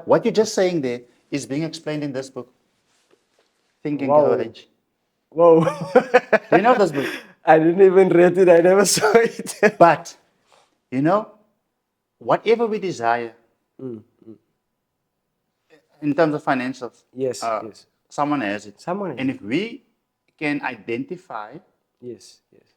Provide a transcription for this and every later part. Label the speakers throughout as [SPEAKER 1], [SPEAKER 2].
[SPEAKER 1] what you're just saying there is being explained in this book, Think and
[SPEAKER 2] Wow.
[SPEAKER 1] Courage.
[SPEAKER 2] Whoa.
[SPEAKER 1] Do you know this book?
[SPEAKER 2] I didn't even read it. I never saw it.
[SPEAKER 1] But, you know, whatever we desire in terms of financials,
[SPEAKER 2] Yes, yes.
[SPEAKER 1] someone has it.
[SPEAKER 2] Someone has
[SPEAKER 1] And
[SPEAKER 2] it.
[SPEAKER 1] if we can identify
[SPEAKER 2] Yes, yes.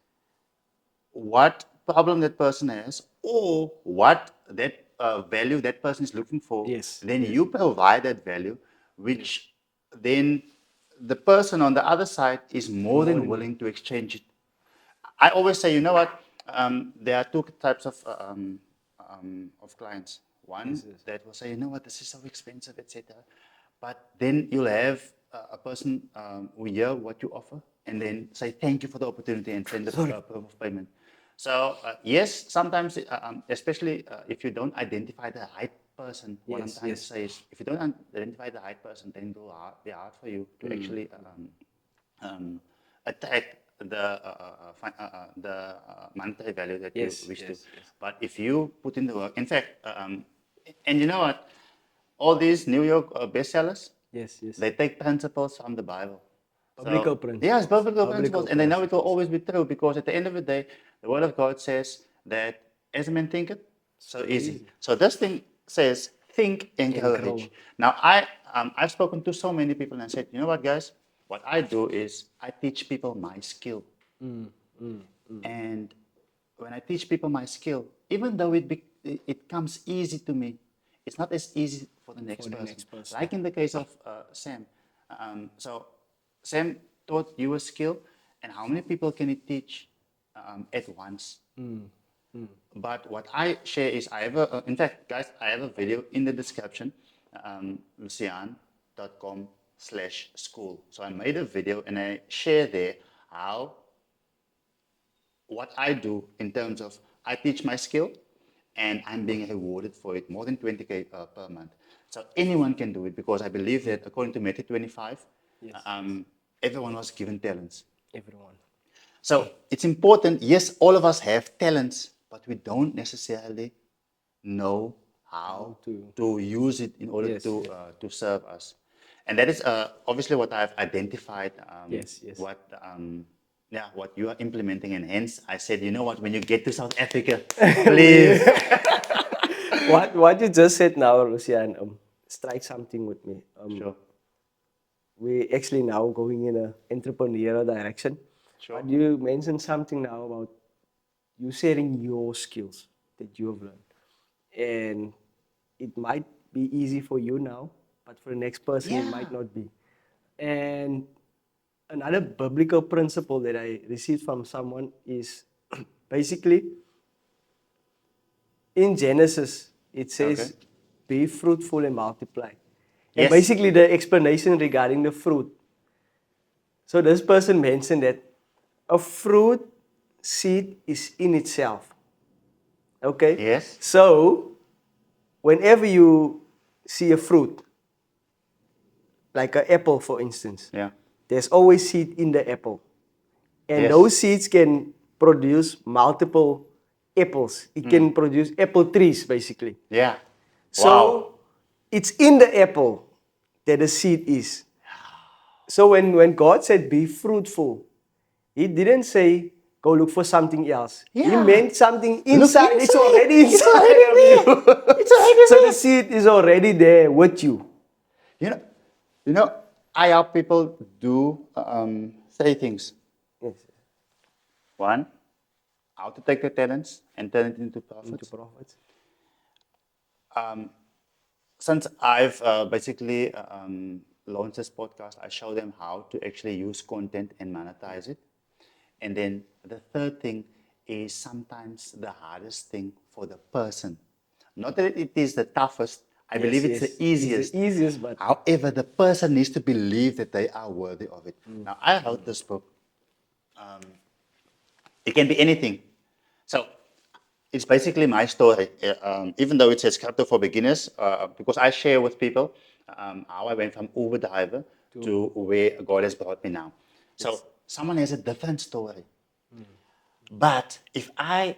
[SPEAKER 1] what problem that person has or what that value that person is looking for,
[SPEAKER 2] Yes,
[SPEAKER 1] then
[SPEAKER 2] yes.
[SPEAKER 1] you provide that value, which then the person on the other side is more than willing to exchange it. I always say, you know what? There are two types of clients. One
[SPEAKER 2] Yes.
[SPEAKER 1] that will say, you know what, this is so expensive, etc. But then you'll have a person who hear what you offer and then say thank you for the opportunity and send the proof of payment. So yes, sometimes, especially if you don't identify the right person, what I'm
[SPEAKER 2] Yes,
[SPEAKER 1] trying to
[SPEAKER 2] yes.
[SPEAKER 1] say is, if you don't identify the right person, then it will be hard for you to actually attack the monetary value that you
[SPEAKER 2] Yes,
[SPEAKER 1] wish to.
[SPEAKER 2] yes, yes.
[SPEAKER 1] But if you put in the work, in fact, and you know what, all these New York bestsellers,
[SPEAKER 2] Yes, yes.
[SPEAKER 1] they take principles from the Bible.
[SPEAKER 2] Biblical
[SPEAKER 1] So yes,
[SPEAKER 2] principles.
[SPEAKER 1] biblical
[SPEAKER 2] Biblical
[SPEAKER 1] principles, and they know it will
[SPEAKER 2] principles.
[SPEAKER 1] always be true because at the end of the day, the Word of God says that as a man thinketh, so is he. So this thing says, think and
[SPEAKER 2] And
[SPEAKER 1] grow
[SPEAKER 2] grow.
[SPEAKER 1] rich. Now, I've spoken to so many people and said, you know what, guys, what I do is I teach people my skill. And when I teach people my skill, even though it comes easy to me, it's not as easy for the next
[SPEAKER 2] For the
[SPEAKER 1] person.
[SPEAKER 2] next person.
[SPEAKER 1] Like in the case of Sam. So Sam taught you a skill, and how many people can he teach at once? But what I share is I have in fact, guys, I have a video in the description, lucian.com/school. So I made a video and I share there how what I do in terms of I teach my skill and I'm being rewarded for it more than 20K per month. So anyone can do it because I believe that according to Matthew 25,
[SPEAKER 2] Yes.
[SPEAKER 1] everyone was given talents.
[SPEAKER 2] Everyone.
[SPEAKER 1] So it's important, yes, all of us have talents, but we don't necessarily know how
[SPEAKER 2] to-
[SPEAKER 1] to use it in order
[SPEAKER 2] Yes, yes.
[SPEAKER 1] to serve us. And that is obviously what I've identified,
[SPEAKER 2] Yes, yes.
[SPEAKER 1] what you are implementing. And hence I said, you know what, when you get to South Africa, please.
[SPEAKER 2] What you just said now, Lucian, strike something with me.
[SPEAKER 1] Sure,
[SPEAKER 2] We actually now going in a entrepreneurial direction.
[SPEAKER 1] sure.
[SPEAKER 2] But you mentioned something now about you sharing your skills that you have learned. And it might be easy for you now, but for the next person it might
[SPEAKER 1] Yeah.
[SPEAKER 2] not be. And another biblical principle that I received from someone is basically in Genesis, it
[SPEAKER 1] Okay.
[SPEAKER 2] says, be fruitful and multiply. And
[SPEAKER 1] Yes.
[SPEAKER 2] basically, the explanation regarding the fruit. So, this person mentioned that a fruit seed is in itself. Okay?
[SPEAKER 1] Yes.
[SPEAKER 2] So, whenever you see a fruit, like an apple for instance,
[SPEAKER 1] Yeah.
[SPEAKER 2] there's always seed in the apple. And
[SPEAKER 1] Yes.
[SPEAKER 2] those seeds can produce multiple apples. It can produce apple trees, basically.
[SPEAKER 1] Yeah. Wow.
[SPEAKER 2] So it's in the apple that the seed is. So when God said be fruitful, He didn't say go look for something else. He
[SPEAKER 1] Yeah.
[SPEAKER 2] meant something
[SPEAKER 1] Look
[SPEAKER 2] inside. It's
[SPEAKER 1] inside.
[SPEAKER 2] already
[SPEAKER 1] It's
[SPEAKER 2] inside
[SPEAKER 1] already
[SPEAKER 2] of
[SPEAKER 1] there.
[SPEAKER 2] you.
[SPEAKER 1] It's already
[SPEAKER 2] So the
[SPEAKER 1] there.
[SPEAKER 2] seed is already there with you.
[SPEAKER 1] You know, you know, I help people do three things.
[SPEAKER 2] Yes.
[SPEAKER 1] One, how to take their talents and turn it into
[SPEAKER 2] Into
[SPEAKER 1] profits.
[SPEAKER 2] prophets.
[SPEAKER 1] Since I've basically launched this podcast, I show them how to actually use content and monetize it. And then the third thing is sometimes the hardest thing for the person. Not that it is the toughest, I believe it's the easiest.
[SPEAKER 2] It's the easiest, but
[SPEAKER 1] However, the person needs to believe that they are worthy of it. Now, I wrote this book. It can be anything. So it's basically my story, even though it says Crypto for Beginners, because I share with people how I went from Uber driver to where God has brought me now. So someone has a different story. But if I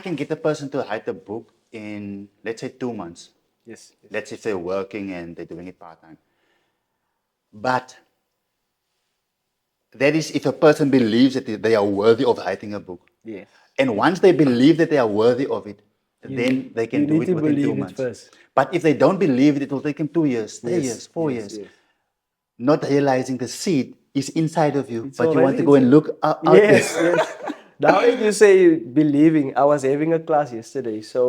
[SPEAKER 1] can get the person to write a book in, let's say, 2 months,
[SPEAKER 2] Yes. Yes.
[SPEAKER 1] Let's say if they're working and they're doing it part time. But that is if a person believes that they are worthy of writing a book.
[SPEAKER 2] Yes.
[SPEAKER 1] And once they believe that they are worthy of it, then they can
[SPEAKER 2] you
[SPEAKER 1] do
[SPEAKER 2] need
[SPEAKER 1] it
[SPEAKER 2] to
[SPEAKER 1] within
[SPEAKER 2] believe
[SPEAKER 1] 2
[SPEAKER 2] it
[SPEAKER 1] months.
[SPEAKER 2] first.
[SPEAKER 1] But if they don't believe it, it will take them 2 years, 3 years, 4
[SPEAKER 2] Yes.
[SPEAKER 1] years.
[SPEAKER 2] Yes.
[SPEAKER 1] Not realizing the seed is inside of you,
[SPEAKER 2] It's
[SPEAKER 1] but you want to
[SPEAKER 2] already.
[SPEAKER 1] go and look out
[SPEAKER 2] Yes.
[SPEAKER 1] there.
[SPEAKER 2] Yes. Now that you say believing, I was having a class yesterday. So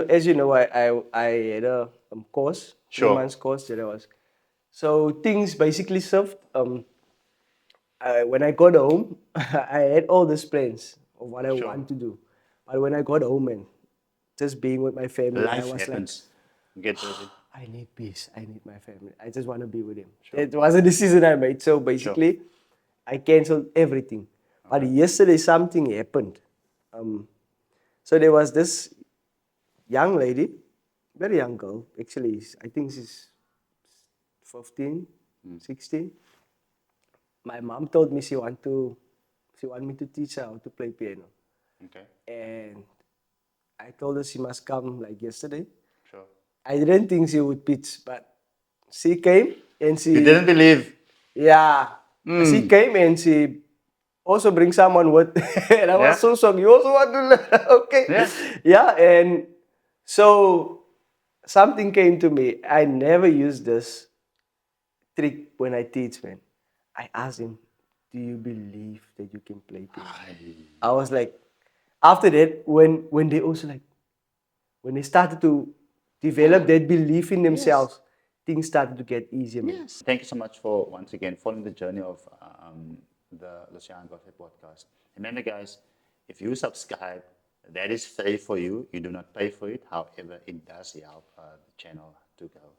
[SPEAKER 2] as you know, I had a course, three
[SPEAKER 1] Sure.
[SPEAKER 2] months course that I was. So things basically served. When I got home, I had all these plans of what I
[SPEAKER 1] Sure.
[SPEAKER 2] want to do. But when I got home and just being with my family, I
[SPEAKER 1] Life
[SPEAKER 2] was like,
[SPEAKER 1] happens. Get busy.
[SPEAKER 2] I need peace. I need my family. I just want to be with him. It was a decision I made. So basically, I canceled everything. But yesterday, something happened. So there was this young lady, very young girl, actually, I think she's 15, 16. My mom told me she want me to teach her how to play piano.
[SPEAKER 1] Okay.
[SPEAKER 2] And I told her she must come like yesterday.
[SPEAKER 1] Sure.
[SPEAKER 2] I didn't think she would pitch, but she came and
[SPEAKER 1] You didn't believe.
[SPEAKER 2] yeah, she came and she also bring someone with, and I was
[SPEAKER 1] Yeah.
[SPEAKER 2] so shocked. You also want to learn? Okay,
[SPEAKER 1] Yeah.
[SPEAKER 2] yeah, and so something came to me. I never use this trick when I teach, man. I asked him, "Do you believe that you can play piano?" I was like, after that, when they also like, when they started to develop that belief in themselves, things started to get easier, man.
[SPEAKER 1] Yes. Thank you so much for once again following the journey of the Lucian Gossip podcast. Remember, guys, if you subscribe, that is free for you. You do not pay for it. However, it does help the channel to grow.